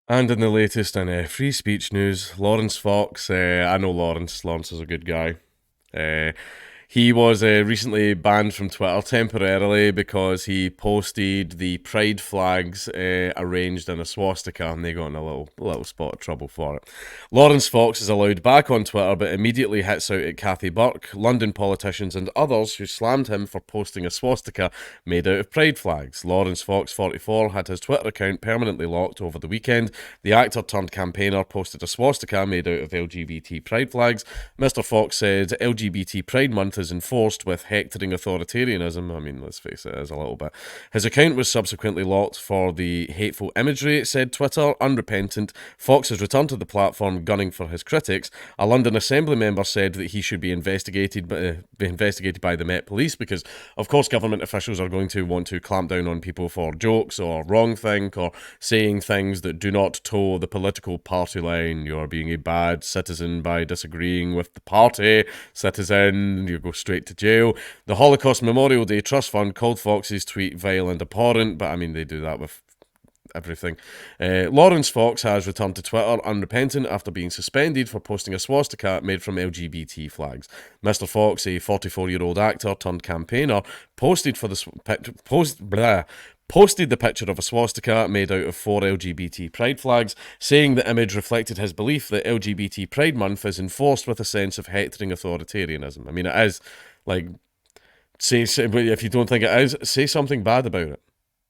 And in the latest in free speech news, Lawrence Fox, I know Lawrence. Lawrence is a good guy. Uh, he was recently banned from Twitter temporarily because he posted the pride flags arranged in a swastika, and they got in a little spot of trouble for it. Lawrence Fox is allowed back on Twitter, but immediately hits out at Kathy Burke, London politicians, and others who slammed him for posting a swastika made out of pride flags. Lawrence Fox, 44, had his Twitter account permanently locked over the weekend. The actor turned campaigner posted a swastika made out of LGBT pride flags. Mr. Fox said LGBT Pride Month is enforced with hectoring authoritarianism. I mean, let's face it is a little bit. His account was subsequently locked for the hateful imagery, said Twitter. Unrepentant, Fox has returned to the platform gunning for his critics. A London Assembly member said that he should be investigated by the Met Police because, of course, government officials are going to want to clamp down on people for jokes or wrongthink or saying things that do not toe the political party line. You're being a bad citizen by disagreeing with the party. Citizen, you go straight to jail. The Holocaust Memorial Day Trust Fund called Fox's tweet vile and abhorrent, but I mean, they do that with everything. Lawrence Fox has returned to Twitter unrepentant after being suspended for posting a swastika made from LGBT flags. Mr. Fox, a 44-year-old actor turned campaigner, posted the picture of a swastika made out of 4 LGBT pride flags, saying the image reflected his belief that LGBT Pride Month is enforced with a sense of hectoring authoritarianism. I mean, it is. Like, say if you don't think it is, say something bad about it.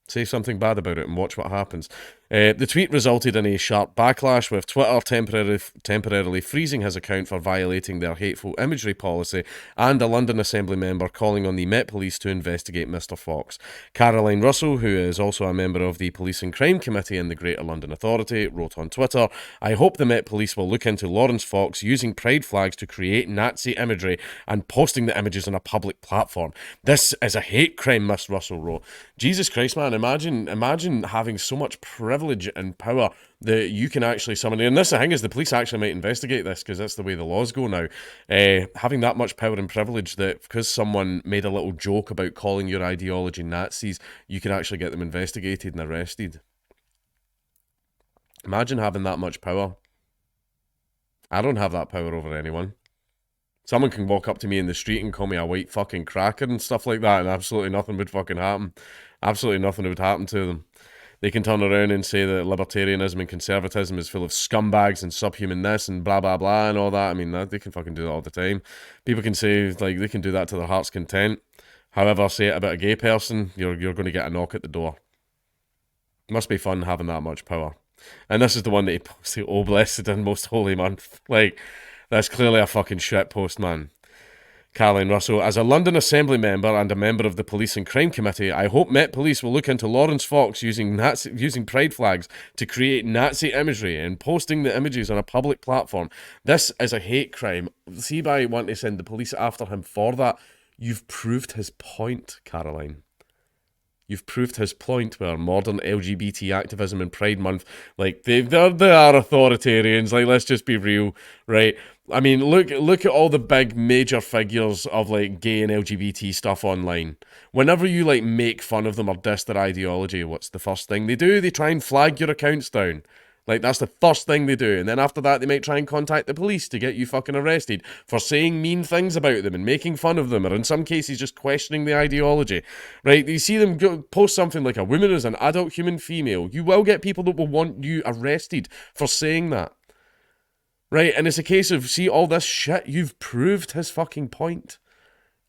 Say something bad about it and watch what happens. The tweet resulted in a sharp backlash, with Twitter temporarily freezing his account for violating their hateful imagery policy, and a London Assembly member calling on the Met Police to investigate Mr. Fox. Caroline Russell, who is also a member of the Police and Crime Committee in the Greater London Authority, wrote on Twitter, "I hope the Met Police will look into Lawrence Fox using pride flags to create Nazi imagery and posting the images on a public platform. This is a hate crime," Miss Russell wrote. Jesus Christ, man, imagine having so much privilege and power that you can actually summon. And this, the thing is, the police actually might investigate this because that's the way the laws go now. Having that much power and privilege that because someone made a little joke about calling your ideology Nazis, you can actually get them investigated and arrested. Imagine having that much power. I don't have that power over anyone. Someone can walk up to me in the street and call me a white fucking cracker and stuff like that, and absolutely nothing would fucking happen. Absolutely nothing would happen to them. They can turn around and say that libertarianism and conservatism is full of scumbags and subhuman this and blah blah blah and all that. I mean, they can fucking do that all the time. People can say, like, they can do that to their heart's content. However, say it about a gay person, you're going to get a knock at the door. Must be fun having that much power. And this is the one that he posted, "Oh, blessed and most holy month." Like, that's clearly a fucking shit post, man. Caroline Russell, as a London Assembly member and a member of the Police and Crime Committee, I hope Met Police will look into Lawrence Fox using pride flags to create Nazi imagery and posting the images on a public platform. This is a hate crime. See, by wanting to send the police after him for that, you've proved his point, Caroline. You've proved his point where modern LGBT activism and Pride Month, like, they are authoritarians. Like, let's just be real, right? I mean, look at all the big major figures of, like, gay and LGBT stuff online. Whenever you, like, make fun of them or diss their ideology, what's the first thing they do? They try and flag your accounts down. Like, that's the first thing they do. And then after that, they might try and contact the police to get you fucking arrested for saying mean things about them and making fun of them, or in some cases, just questioning the ideology. Right? You see them post something like, "A woman is an adult human female." You will get people that will want you arrested for saying that. Right? And it's a case of, see, all this shit, you've proved his fucking point.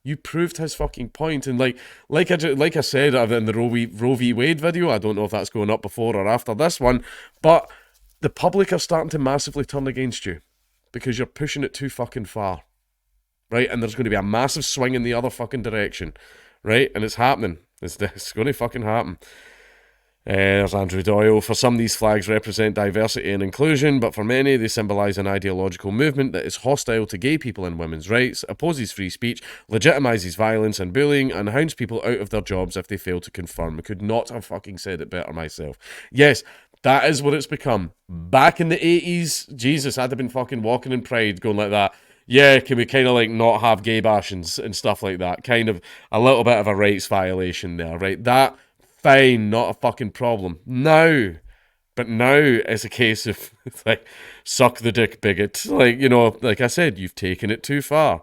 You proved his fucking point. And like I said in the Roe v. Wade video, I don't know if that's going up before or after this one, but the public are starting to massively turn against you because you're pushing it too fucking far, right? And there's going to be a massive swing in the other fucking direction, right? And it's happening. It's going to fucking happen. There's Andrew Doyle. For some, these flags represent diversity and inclusion, but for many, they symbolise an ideological movement that is hostile to gay people and women's rights, opposes free speech, legitimises violence and bullying, and hounds people out of their jobs if they fail to conform. I could not have fucking said it better myself. Yes, that is what it's become. Back in the 80s, Jesus, I'd have been fucking walking in pride going like that. Yeah, can we kind of like not have gay bashings and stuff like that? Kind of a little bit of a rights violation there, right? That, fine, not a fucking problem. Now, But now it's a case of, like, suck the dick, bigot. Like, you know, like I said, you've taken it too far.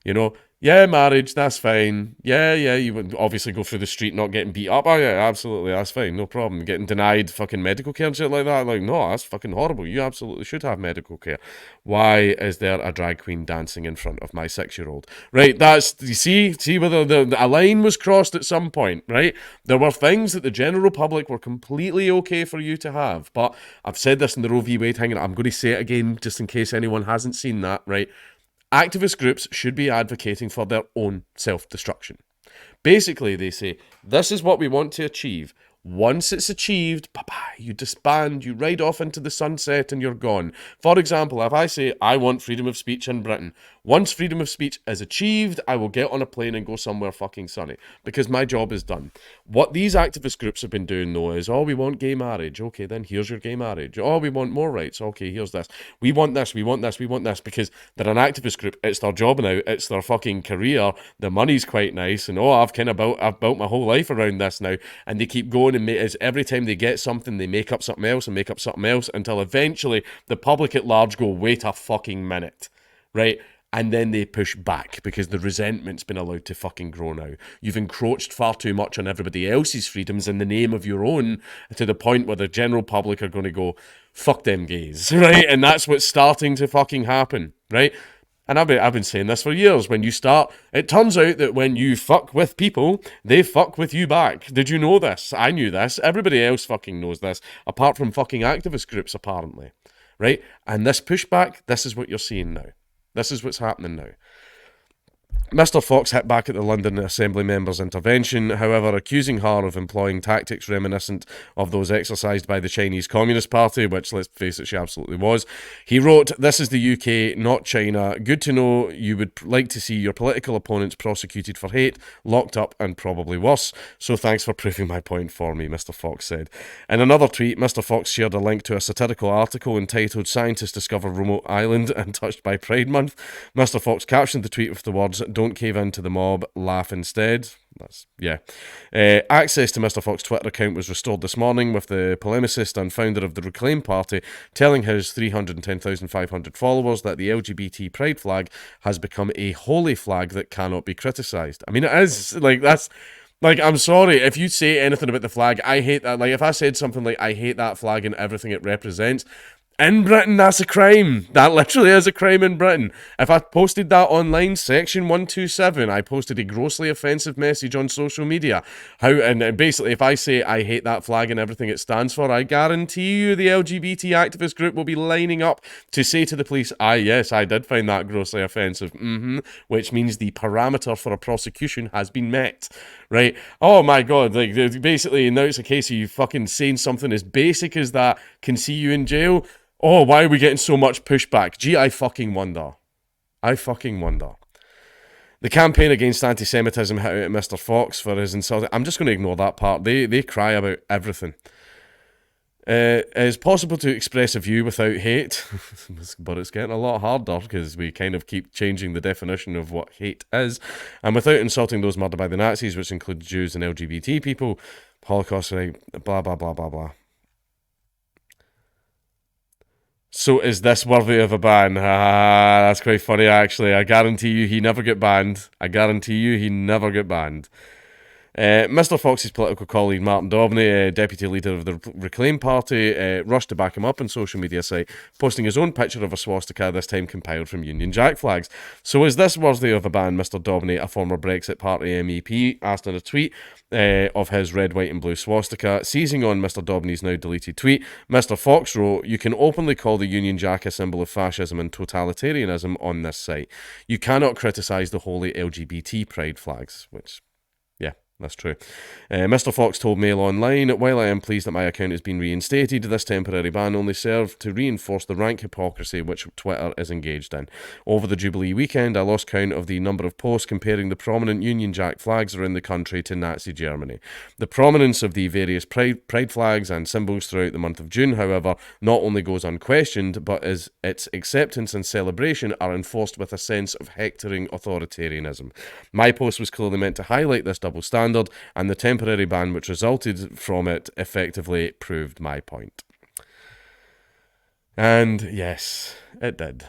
You know, yeah, marriage, that's fine. Yeah, you would obviously go through the street not getting beat up. Oh, yeah, absolutely, that's fine, no problem. Getting denied fucking medical care and shit like that. Like, no, that's fucking horrible. You absolutely should have medical care. Why is there a drag queen dancing in front of my 6-year-old? Right, that's, you see whether a line was crossed at some point, right? There were things that the general public were completely okay for you to have. But I've said this in the Roe v. Wade thing, and I'm going to say it again just in case anyone hasn't seen that, right? Activist groups should be advocating for their own self-destruction. Basically, they say, this is what we want to achieve. Once it's achieved, bye-bye, you disband, you ride off into the sunset and you're gone. For example, if I say, I want freedom of speech in Britain, once freedom of speech is achieved, I will get on a plane and go somewhere fucking sunny, because my job is done. What these activist groups have been doing, though, is, oh, we want gay marriage. Okay, then here's your gay marriage. Oh, we want more rights. Okay, here's this. We want this, we want this, we want this, because they're an activist group. It's their job now. It's their fucking career. The money's quite nice, and I've built my whole life around this now, and they keep going, and every time they get something, they make up something else and make up something else, until eventually the public at large go, wait a fucking minute, right? And then they push back because the resentment's been allowed to fucking grow now. You've encroached far too much on everybody else's freedoms in the name of your own, to the point where the general public are going to go, fuck them gays, right? And that's what's starting to fucking happen, right? And I've been saying this for years. When you start, it turns out that when you fuck with people, they fuck with you back. Did you know this? I knew this. Everybody else fucking knows this, apart from fucking activist groups, apparently, right? And this pushback, this is what you're seeing now. This is what's happening now. Mr. Fox hit back at the London Assembly member's intervention, however, accusing her of employing tactics reminiscent of those exercised by the Chinese Communist Party, which, let's face it, she absolutely was. He wrote, "This is the UK, not China. Good to know you would like to see your political opponents prosecuted for hate, locked up, and probably worse. So thanks for proving my point for me," Mr. Fox said. In another tweet, Mr. Fox shared a link to a satirical article entitled "Scientists Discover Remote Island Untouched by Pride Month." Mr. Fox captioned the tweet with the words, "Don't cave in to the mob, laugh instead." Access to Mr. Fox's Twitter account was restored this morning, with the polemicist and founder of the Reclaim Party telling his 310,500 followers that the LGBT pride flag has become a holy flag that cannot be criticised. I mean, it is, like, that's... Like, I'm sorry, if you say anything about the flag, I hate that. Like, if I said something like, I hate that flag and everything it represents, in Britain, that's a crime. That literally is a crime in Britain. If I posted that online, section 127, I posted a grossly offensive message on social media. And basically, if I say I hate that flag and everything it stands for, I guarantee you the LGBT activist group will be lining up to say to the police, yes, I did find that grossly offensive. Which means the parameter for a prosecution has been met. Right? Oh my god, like, basically, now it's a case of you fucking saying something as basic as that can see you in jail. Oh, why are we getting so much pushback? Gee, I fucking wonder. The campaign against anti-Semitism hit out at Mr. Fox for his insulting... I'm just going to ignore that part. They cry about everything. It is possible to express a view without hate, but it's getting a lot harder because we kind of keep changing the definition of what hate is, and without insulting those murdered by the Nazis, which include Jews and LGBT people, Holocaust, right, blah, blah, blah, blah, blah. So is this worthy of a ban? That's quite funny, actually. I guarantee you he never get banned. Mr. Fox's political colleague Martin Daubney, deputy leader of the Reclaim Party, rushed to back him up on social media site, posting his own picture of a swastika, this time compiled from Union Jack flags. So is this worthy of a ban? Mr. Daubney, a former Brexit Party MEP, asked in a tweet of his red, white and blue swastika. Seizing on Mr. Daubney's now deleted tweet, Mr. Fox wrote, "You can openly call the Union Jack a symbol of fascism and totalitarianism on this site. You cannot criticise the holy LGBT pride flags," which... that's true. Mr. Fox told Mail Online, "While I am pleased that my account has been reinstated, this temporary ban only served to reinforce the rank hypocrisy which Twitter is engaged in. Over the Jubilee weekend, I lost count of the number of posts comparing the prominent Union Jack flags around the country to Nazi Germany. The prominence of the various pride flags and symbols throughout the month of June, however, not only goes unquestioned, but its acceptance and celebration are enforced with a sense of hectoring authoritarianism. My post was clearly meant to highlight this double standard, and the temporary ban which resulted from it effectively proved my point." And yes, it did.